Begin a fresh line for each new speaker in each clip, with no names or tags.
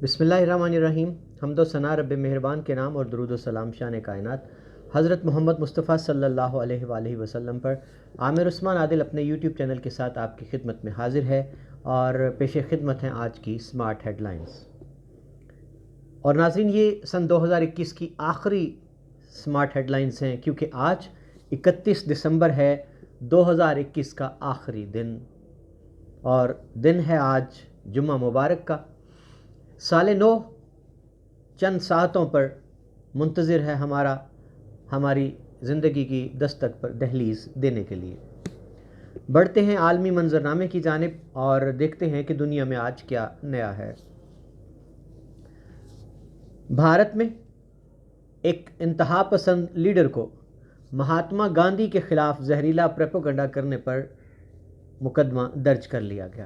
بسم اللہ الرحمن الرحیم۔ حمد و ثنا رب مہربان کے نام اور درود و سلام شان کائنات حضرت محمد مصطفیٰ صلی اللہ علیہ وآلہ وسلم پر۔ عامر عثمان عادل اپنے یوٹیوب چینل کے ساتھ آپ کی خدمت میں حاضر ہے اور پیش خدمت ہیں آج کی سمارٹ ہیڈ لائنز۔ اور ناظرین، یہ سن 2021 کی آخری سمارٹ ہیڈ لائنز ہیں، کیونکہ آج 31 دسمبر ہے، 2021 کا آخری دن، اور دن ہے آج جمعہ مبارک کا۔ سال نو چند ساعتوں پر منتظر ہے ہماری زندگی کی دستک پر دہلیز دینے کے لیے۔ بڑھتے ہیں عالمی منظرنامے کی جانب اور دیکھتے ہیں کہ دنیا میں آج کیا نیا ہے۔ بھارت میں ایک انتہا پسند لیڈر کو مہاتما گاندھی کے خلاف زہریلا پروپیگنڈا کرنے پر مقدمہ درج کر لیا گیا۔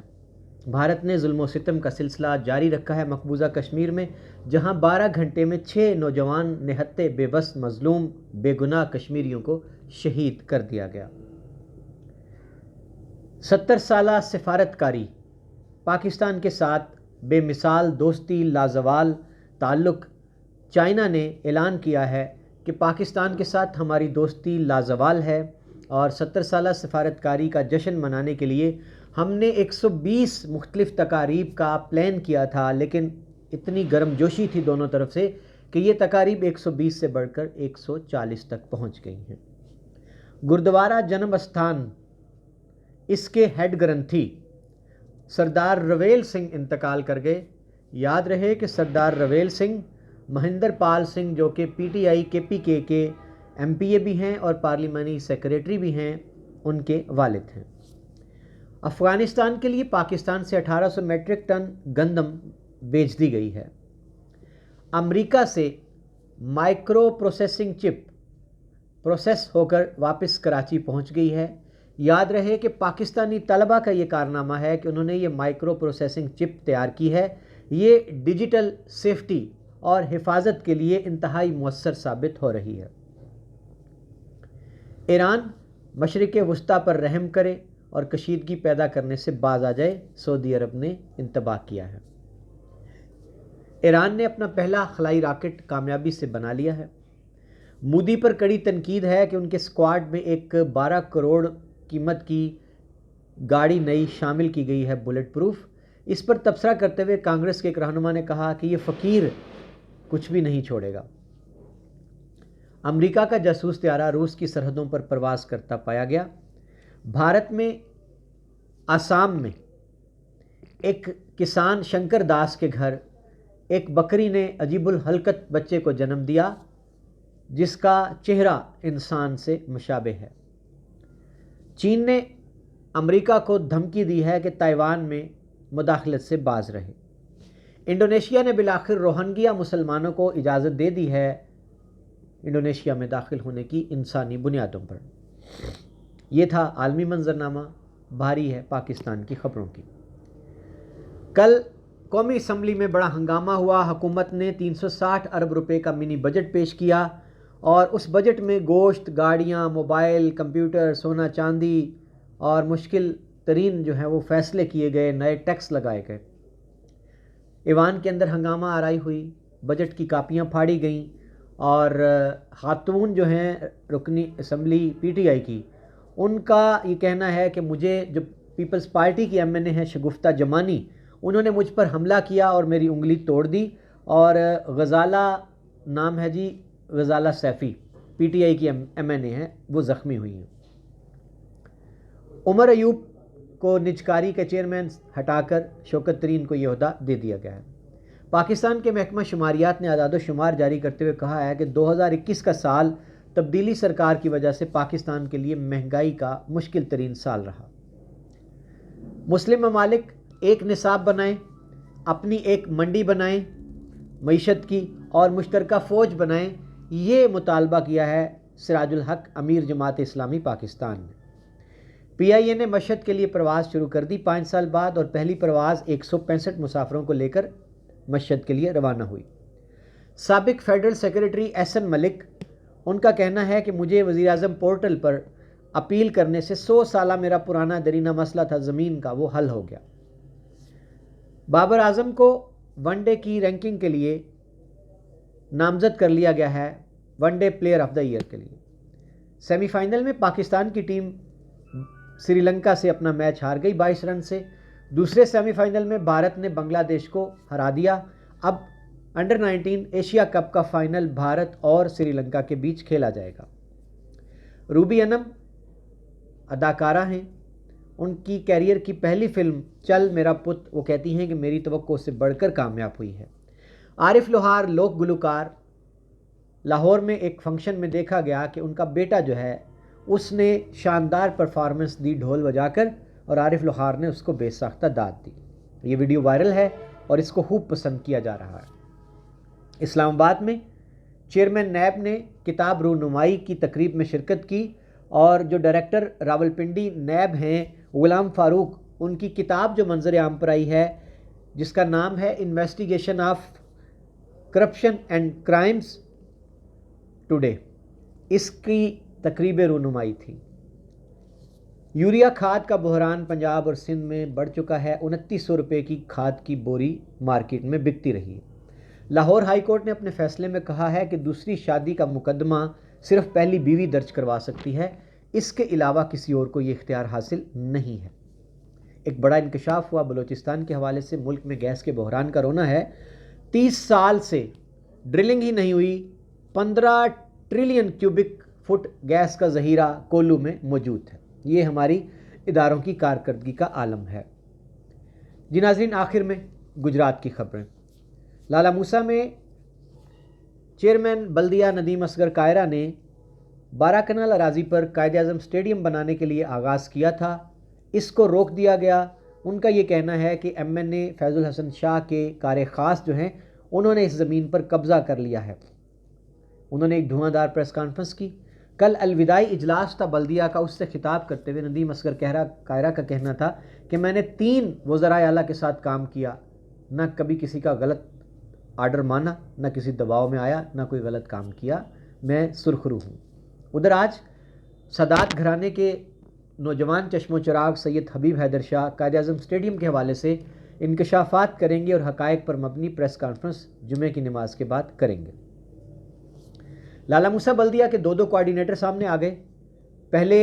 بھارت نے ظلم و ستم کا سلسلہ جاری رکھا ہے مقبوضہ کشمیر میں، جہاں 12 گھنٹے میں 6 نوجوان نہتے بے بس مظلوم بے گناہ کشمیریوں کو شہید کر دیا گیا۔ 70 سالہ سفارتکاری پاکستان کے ساتھ بے مثال دوستی لازوال تعلق۔ چائنا نے اعلان کیا ہے کہ پاکستان کے ساتھ ہماری دوستی لازوال ہے، اور 70 سالہ سفارتکاری کا جشن منانے کے لیے ہم نے 120 مختلف تقاریب کا پلان کیا تھا، لیکن اتنی گرم جوشی تھی دونوں طرف سے کہ یہ تقاریب 120 سے بڑھ کر 140 تک پہنچ گئی ہیں۔ گردوارہ جنم استھان، اس کے ہیڈ گرنتھی سردار رویل سنگھ انتقال کر گئے۔ یاد رہے کہ سردار رویل سنگھ مہندر پال سنگھ، جو کہ پی ٹی آئی کے PK کے MPA بھی ہیں اور پارلیمانی سیکریٹری بھی ہیں، ان کے والد ہیں۔ افغانستان کے لیے پاکستان سے 1800 میٹرک ٹن گندم بیچ دی گئی ہے۔ امریکہ سے مائکرو پروسیسنگ چپ پروسیس ہو کر واپس کراچی پہنچ گئی ہے۔ یاد رہے کہ پاکستانی طلبہ کا یہ کارنامہ ہے کہ انہوں نے یہ مائکرو پروسیسنگ چپ تیار کی ہے۔ یہ ڈیجیٹل سیفٹی اور حفاظت کے لیے انتہائی مؤثر ثابت ہو رہی ہے۔ ایران مشرق وسطیٰ پر رحم کرے اور کشیدگی پیدا کرنے سے باز آ جائے، سعودی عرب نے انتباہ کیا ہے۔ ایران نے اپنا پہلا خلائی راکٹ کامیابی سے بنا لیا ہے۔ مودی پر کڑی تنقید ہے کہ ان کے اسکواڈ میں ایک 12 کروڑ قیمت کی گاڑی نئی شامل کی گئی ہے، بلٹ پروف۔ اس پر تبصرہ کرتے ہوئے کانگریس کے ایک رہنما نے کہا کہ یہ فقیر کچھ بھی نہیں چھوڑے گا۔ امریکہ کا جاسوس طیارہ روس کی سرحدوں پر پرواز کرتا پایا گیا۔ بھارت میں آسام میں ایک کسان شنکر داس کے گھر ایک بکری نے عجیب الحلقت بچے کو جنم دیا، جس کا چہرہ انسان سے مشابہ ہے۔ چین نے امریکہ کو دھمکی دی ہے کہ تائیوان میں مداخلت سے باز رہے۔ انڈونیشیا نے بالآخر روہنگیا مسلمانوں کو اجازت دے دی ہے انڈونیشیا میں داخل ہونے کی انسانی بنیادوں پر۔ یہ تھا عالمی منظرنامہ، بھاری ہے پاکستان کی خبروں کی۔ کل قومی اسمبلی میں بڑا ہنگامہ ہوا۔ حکومت نے 360 ارب روپے کا منی بجٹ پیش کیا، اور اس بجٹ میں گوشت، گاڑیاں، موبائل، کمپیوٹر، سونا چاندی اور مشکل ترین جو ہے وہ فیصلے کیے گئے، نئے ٹیکس لگائے گئے۔ ایوان کے اندر ہنگامہ آرائی ہوئی، بجٹ کی کاپیاں پھاڑی گئیں، اور خاتون جو ہیں رکنی اسمبلی PTI کی، ان کا یہ کہنا ہے کہ مجھے جو پیپلز پارٹی کی MNA ہے شگفتہ جمانی، انہوں نے مجھ پر حملہ کیا اور میری انگلی توڑ دی، اور غزالہ نام ہے جی، غزالہ سیفی PTI کی MNA ہے، وہ زخمی ہوئی ہیں۔ عمر ایوب کو نجکاری کے چیئرمین ہٹا کر شوکت ترین کو یہ عہدہ دے دیا گیا ہے۔ پاکستان کے محکمہ شماریات نے اعداد و شمار جاری کرتے ہوئے کہا ہے کہ 2021 کا سال تبدیلی سرکار کی وجہ سے پاکستان کے لیے مہنگائی کا مشکل ترین سال رہا۔ مسلم ممالک ایک نصاب بنائیں، اپنی ایک منڈی بنائیں معیشت کی، اور مشترکہ فوج بنائیں، یہ مطالبہ کیا ہے سراج الحق امیر جماعت اسلامی پاکستان نے۔ PIA نے مشہد کے لیے پرواز شروع کر دی 5 سال بعد، اور پہلی پرواز 165 مسافروں کو لے کر مشہد کے لیے روانہ ہوئی۔ سابق فیڈرل سیکریٹری احسن ملک، ان کا کہنا ہے کہ مجھے وزیراعظم پورٹل پر اپیل کرنے سے 100 سالہ میرا پرانا درینہ مسئلہ تھا زمین کا، وہ حل ہو گیا۔ بابر اعظم کو ون ڈے کی رینکنگ کے لیے نامزد کر لیا گیا ہے one day player of the year کے لیے۔ سیمی فائنل میں پاکستان کی ٹیم سری لنکا سے اپنا میچ ہار گئی 22 رن سے۔ دوسرے سیمی فائنل میں بھارت نے بنگلہ دیش کو ہرا دیا۔ اب انڈر 19 ایشیا کپ کا فائنل بھارت اور سری لنکا کے بیچ کھیلا جائے گا۔ روبی انم اداکارہ ہیں، ان کی کیریئر کی پہلی فلم چل میرا پت، وہ کہتی ہیں کہ میری توقع سے بڑھ کر کامیاب ہوئی ہے۔ عارف لوہار لوک گلوکار، لاہور میں ایک فنکشن میں دیکھا گیا کہ ان کا بیٹا جو ہے اس نے شاندار پرفارمنس دی ڈھول بجا کر، اور عارف لوہار نے اس کو بے ساختہ داد دی۔ یہ ویڈیو وائرل ہے اور اس کو خوب پسند کیا جا رہا ہے۔ اسلام آباد میں چیئرمین نیب نے کتاب رونمائی کی تقریب میں شرکت کی، اور جو ڈائریکٹر راولپنڈی نیب ہیں غلام فاروق، ان کی کتاب جو منظر عام پر آئی ہے جس کا نام ہے investigation of corruption and crimes today, اس کی تقریب رونمائی تھی۔ یوریا کھاد کا بحران پنجاب اور سندھ میں بڑھ چکا ہے، 2900 روپے کی کھاد کی بوری مارکیٹ میں بکتی رہی ہے۔ لاہور ہائی کورٹ نے اپنے فیصلے میں کہا ہے کہ دوسری شادی کا مقدمہ صرف پہلی بیوی درج کروا سکتی ہے، اس کے علاوہ کسی اور کو یہ اختیار حاصل نہیں ہے۔ ایک بڑا انکشاف ہوا بلوچستان کے حوالے سے، ملک میں گیس کے بحران کا رونا ہے۔ 30 سال سے ڈرلنگ ہی نہیں ہوئی، 15 ٹریلین کیوبک فٹ گیس کا ذخیرہ کولو میں موجود ہے۔ یہ ہماری اداروں کی کارکردگی کا عالم ہے۔ جی ناظرین، آخر میں گجرات کی خبریں۔ لالا موسیٰ میں چیئرمین بلدیہ ندیم اصغر کائرہ نے 12 کنال اراضی پر قائد اعظم اسٹیڈیم بنانے کے لیے آغاز کیا تھا، اس کو روک دیا گیا۔ ان کا یہ کہنا ہے کہ ایم این اے فیض الحسن شاہ کے کار خاص جو ہیں انہوں نے اس زمین پر قبضہ کر لیا ہے۔ انہوں نے ایک دھواں دار پریس کانفرنس کی۔ کل الوداعی اجلاس تھا بلدیہ کا، اس سے خطاب کرتے ہوئے ندیم اصغر کائرہ کا کہنا تھا کہ میں نے 3 وزرائے اعلیٰ کے ساتھ کام کیا، نہ کبھی کسی کا غلط آرڈر مانا، نہ کسی دباؤ میں آیا، نہ کوئی غلط کام کیا، میں سرخرو ہوں۔ ادھر آج سادات گھرانے کے نوجوان چشم و چراغ سید حبیب حیدر شاہ قائد اعظم اسٹیڈیم کے حوالے سے انکشافات کریں گے اور حقائق پر مبنی پریس کانفرنس جمعے کی نماز کے بعد کریں گے۔ لالا موسیٰ بلدیہ کے 2 کوارڈینیٹر سامنے آ گئے۔ پہلے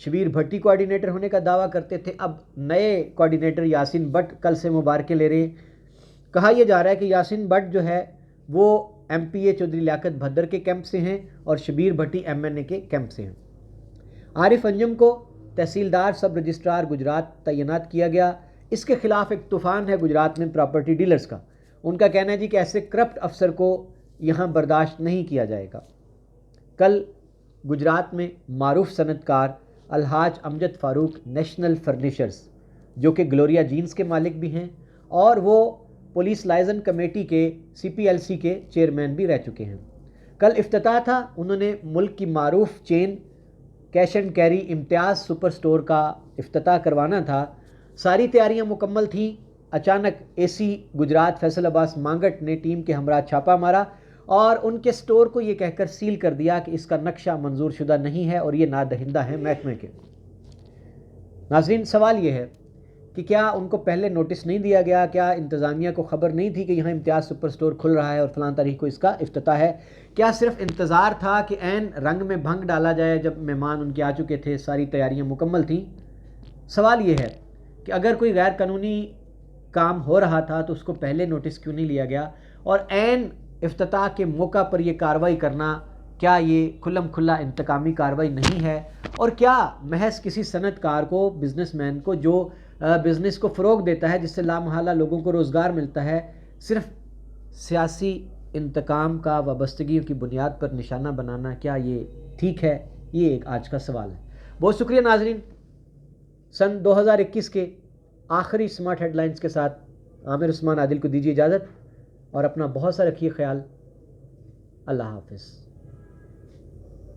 شبیر بھٹی کوارڈینیٹر ہونے کا دعویٰ کرتے تھے، اب نئے کوارڈینیٹر یاسین بٹ کل سے مبارکیں لے رہے ہیں۔ کہا یہ جا رہا ہے کہ یاسین بٹ جو ہے وہ ایم پی اے چودھری لیاقت بھدر کے کیمپ سے ہیں اور شبیر بھٹی ایم این اے کے کیمپ سے ہیں۔ عارف انجم کو تحصیلدار سب رجسٹرار گجرات تعینات کیا گیا۔ اس کے خلاف ایک طوفان ہے گجرات میں پراپرٹی ڈیلرز کا۔ ان کا کہنا ہے جی کہ ایسے کرپٹ افسر کو یہاں برداشت نہیں کیا جائے گا۔ کل گجرات میں معروف صنعت کار الحاج امجد فاروق نیشنل فرنیچرز، جو کہ گلوریا جینز کے مالک بھی ہیں اور وہ پولیس لائزن کمیٹی کے CPLC کے چیئرمین بھی رہ چکے ہیں، کل افتتاح تھا۔ انہوں نے ملک کی معروف چین cash and carry Imtiaz super store کا افتتاح کروانا تھا۔ ساری تیاریاں مکمل تھیں، اچانک AC گجرات فیصل عباس مانگٹ نے ٹیم کے ہمراہ چھاپا مارا اور ان کے سٹور کو یہ کہہ کر سیل کر دیا کہ اس کا نقشہ منظور شدہ نہیں ہے اور یہ نادہندہ ہے محکمے کے۔ ناظرین، سوال یہ ہے کہ کیا ان کو پہلے نوٹس نہیں دیا گیا؟ کیا انتظامیہ کو خبر نہیں تھی کہ یہاں امتیاز سپر سٹور کھل رہا ہے اور فلاں تاریخ کو اس کا افتتاح ہے؟ کیا صرف انتظار تھا کہ عین رنگ میں بھنگ ڈالا جائے جب مہمان ان کے آ چکے تھے، ساری تیاریاں مکمل تھیں؟ سوال یہ ہے کہ اگر کوئی غیر قانونی کام ہو رہا تھا تو اس کو پہلے نوٹس کیوں نہیں لیا گیا، اور عین افتتاح کے موقع پر یہ کارروائی کرنا، کیا یہ کھلم کھلا انتقامی کارروائی نہیں ہے؟ اور کیا محض کسی صنعت کار کو، بزنس مین کو جو بزنس کو فروغ دیتا ہے، جس سے لامحالہ لوگوں کو روزگار ملتا ہے، صرف سیاسی انتقام کا وابستگیوں کی بنیاد پر نشانہ بنانا، کیا یہ ٹھیک ہے؟ یہ ایک آج کا سوال ہے۔ بہت شکریہ ناظرین۔ سن 2021 کے آخری سمارٹ ہیڈ لائنز کے ساتھ عامر عثمان عادل کو دیجیے اجازت، اور اپنا بہت سا رکھیے خیال۔ اللہ حافظ۔